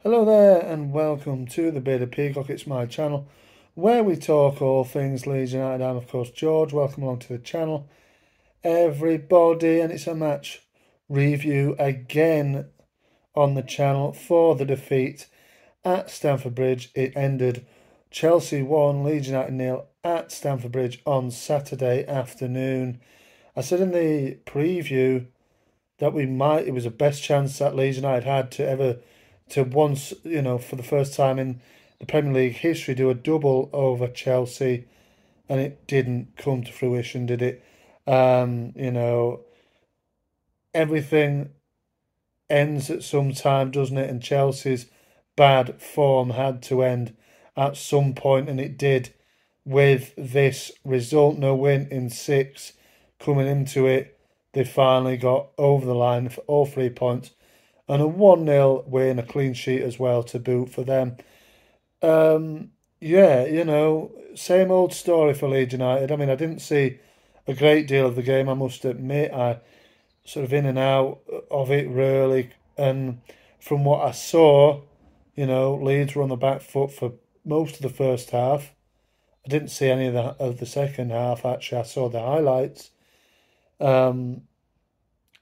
Hello there and welcome to the Bearded Peacock. It's my channel where we talk all things Leeds United. I'm of course George. Welcome along to the channel, everybody, and it's a match review again on the channel for the defeat at Stamford Bridge. It ended Chelsea 1, Leeds United 0 at Stamford Bridge on Saturday afternoon. I said in the preview that it was the best chance that Leeds United had to once, for the first time in the Premier League history, do a double over Chelsea, and it didn't come to fruition, did it? Everything ends at some time, doesn't it? And Chelsea's bad form had to end at some point, and it did with this result. No win in six coming into it. They finally got over the line for all 3 points and a 1-0 win, a clean sheet as well to boot for them. Same old story for Leeds United. I mean, I didn't see a great deal of the game, I must admit. I sort of in and out of it, really. And from what I saw, Leeds were on the back foot for most of the first half. I didn't see any of the second half, actually. I saw the highlights.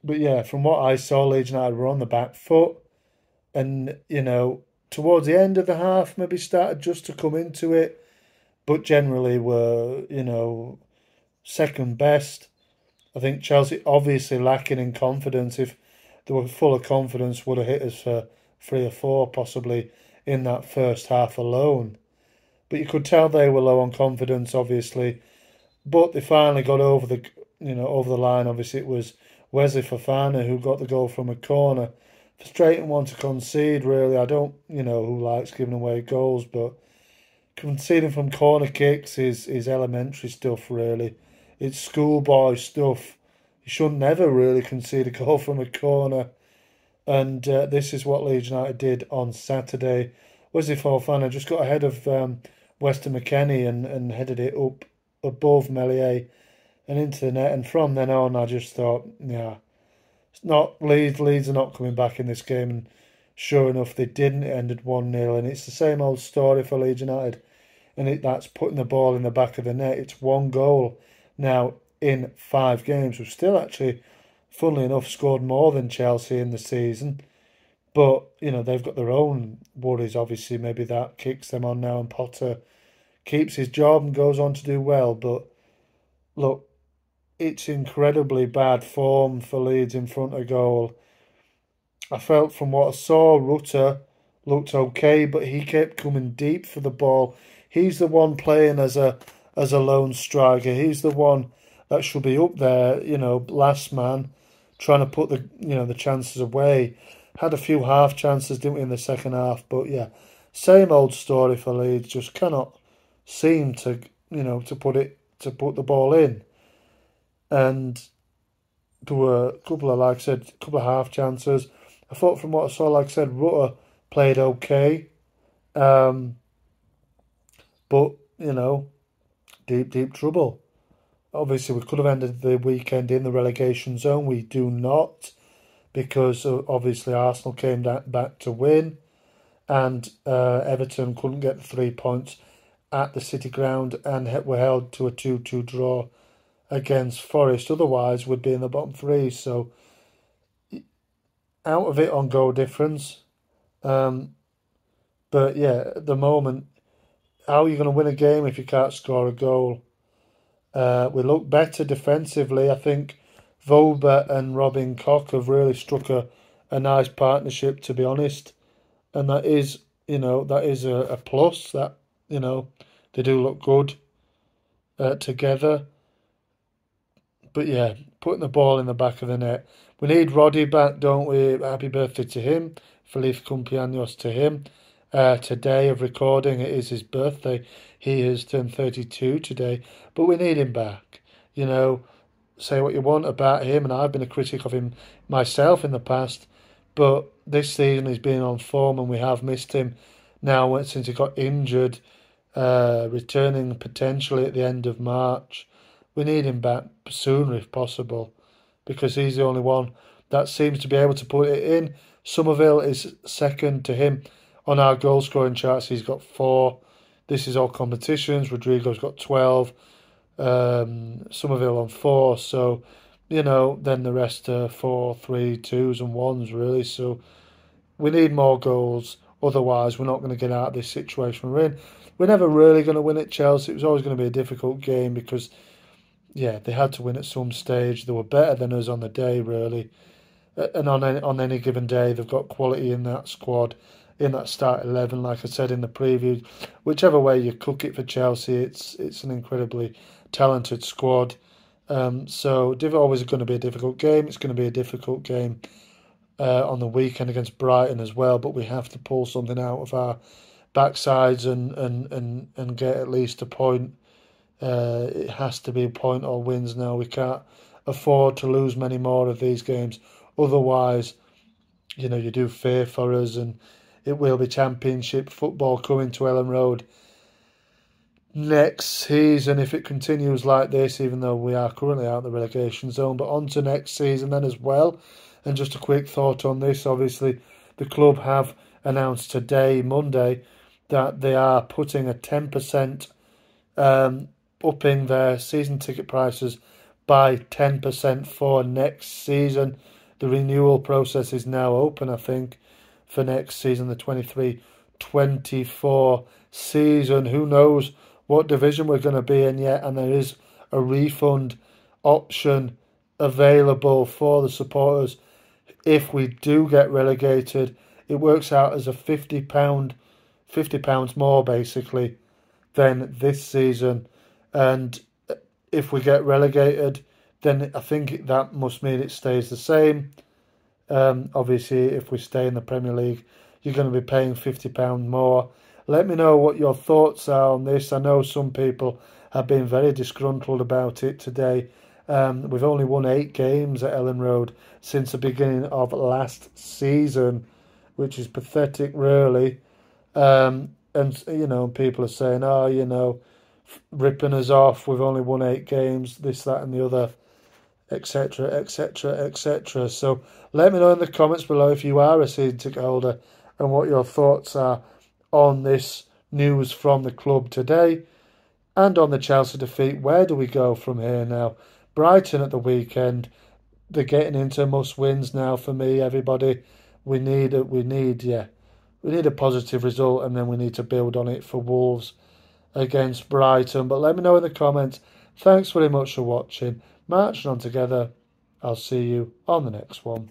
But yeah, from what I saw, Leeds United were on the back foot. And, towards the end of the half, maybe started just to come into it. But generally were, second best. I think Chelsea obviously lacking in confidence. If they were full of confidence, would have hit us for 3 or 4 possibly in that first half alone. But you could tell they were low on confidence, obviously. But they finally got over the line. Obviously, it was Wesley Fofana who got the goal from a corner. Frustrating one to concede, really. I don't, who likes giving away goals, but conceding from corner kicks is elementary stuff, really. It's schoolboy stuff. You should never really concede a goal from a corner. And this is what Leeds United did on Saturday. Wesley Fofana just got ahead of Weston McKennie and headed it up above Meslier and into the net. And from then on, I just thought, yeah, it's not Leeds. Leeds are not coming back in this game. And sure enough, they didn't. It ended 1-0. And it's the same old story for Leeds United. And that's putting the ball in the back of the net. It's 1 goal now in 5 games. We've still actually, funnily enough, scored more than Chelsea in the season. But, they've got their own worries, obviously. Maybe that kicks them on now, and Potter keeps his job and goes on to do well. But, look, it's incredibly bad form for Leeds in front of goal. I felt from what I saw, Rutter looked okay, but he kept coming deep for the ball. He's the one playing as a lone striker. He's the one that should be up there, last man, trying to put the chances away. Had a few half chances, didn't we, in the second half? But yeah, same old story for Leeds. Just cannot seem to, to put the ball in. And there were a couple of, like I said, a couple of half chances. I thought from what I saw, like I said, Rutter played okay. But, deep trouble. Obviously, we could have ended the weekend in the relegation zone. We do not, because obviously Arsenal came back to win, and Everton couldn't get the 3 points at the City Ground and were held to a 2-2 draw against Forest. Otherwise, we'd be in the bottom 3. So, out of it on goal difference. But yeah, at the moment, how are you going to win a game if you can't score a goal? We look better defensively. I think Vobert and Robin Koch have really struck a nice partnership, to be honest. And that is, a plus. That, they do look good together. But yeah, putting the ball in the back of the net. We need Roddy back, don't we? Happy birthday to him. Feliz cumpleaños to him. Today of recording, it is his birthday. He has turned 32 today. But we need him back. Say what you want about him, and I've been a critic of him myself in the past. But this season he's been on form, and we have missed him now since he got injured, returning potentially at the end of March. We need him back sooner if possible, because he's the only one that seems to be able to put it in. Somerville is second to him on our goal scoring charts, he's got 4. This is all competitions. Rodrigo's got 12. Somerville on 4. So, then the rest are 4, 3, 2s and 1s, really. So we need more goals. Otherwise, we're not going to get out of this situation we're in. We're never really going to win at Chelsea. It was always going to be a difficult game because, they had to win at some stage. They were better than us on the day, really. And on any given day, they've got quality in that squad, in that start 11, like I said in the preview. Whichever way you cook it for Chelsea, it's an incredibly talented squad. So always going to be a difficult game. It's going to be a difficult game on the weekend against Brighton as well. But we have to pull something out of our backsides and get at least a point. It has to be a point or wins now. We can't afford to lose many more of these games. Otherwise, you do fear for us, and it will be Championship football coming to Ellen Road next season if it continues like this, even though we are currently out of the relegation zone. But on to next season then as well. And just a quick thought on this. Obviously, the club have announced today, Monday, that they are putting a 10% upping their season ticket prices by 10% for next season. The renewal process is now open, I think, for next season, the 23-24 season. Who knows what division we're going to be in yet, and there is a refund option available for the supporters if we do get relegated. It works out as a £50 more, basically, than this season. And if we get relegated, then I think that must mean it stays the same. Obviously, if we stay in the Premier League, you're going to be paying £50 more. Let me know what your thoughts are on this. I know some people have been very disgruntled about it today. We've only won 8 games at Ellen Road since the beginning of last season, which is pathetic, really. And, people are saying, ripping us off. We've only won 8 games, this, that and the other, etc., etc., etc. So let me know in the comments below if you are a season ticket holder and what your thoughts are on this news from the club today and on the Chelsea defeat. Where do we go from here now? Brighton at the weekend. They're getting into must-wins now for me, everybody. We need a positive result, and then we need to build on it for Wolves against Brighton. But let me know in the comments. Thanks very much for watching. Marching on together. I'll see you on the next one.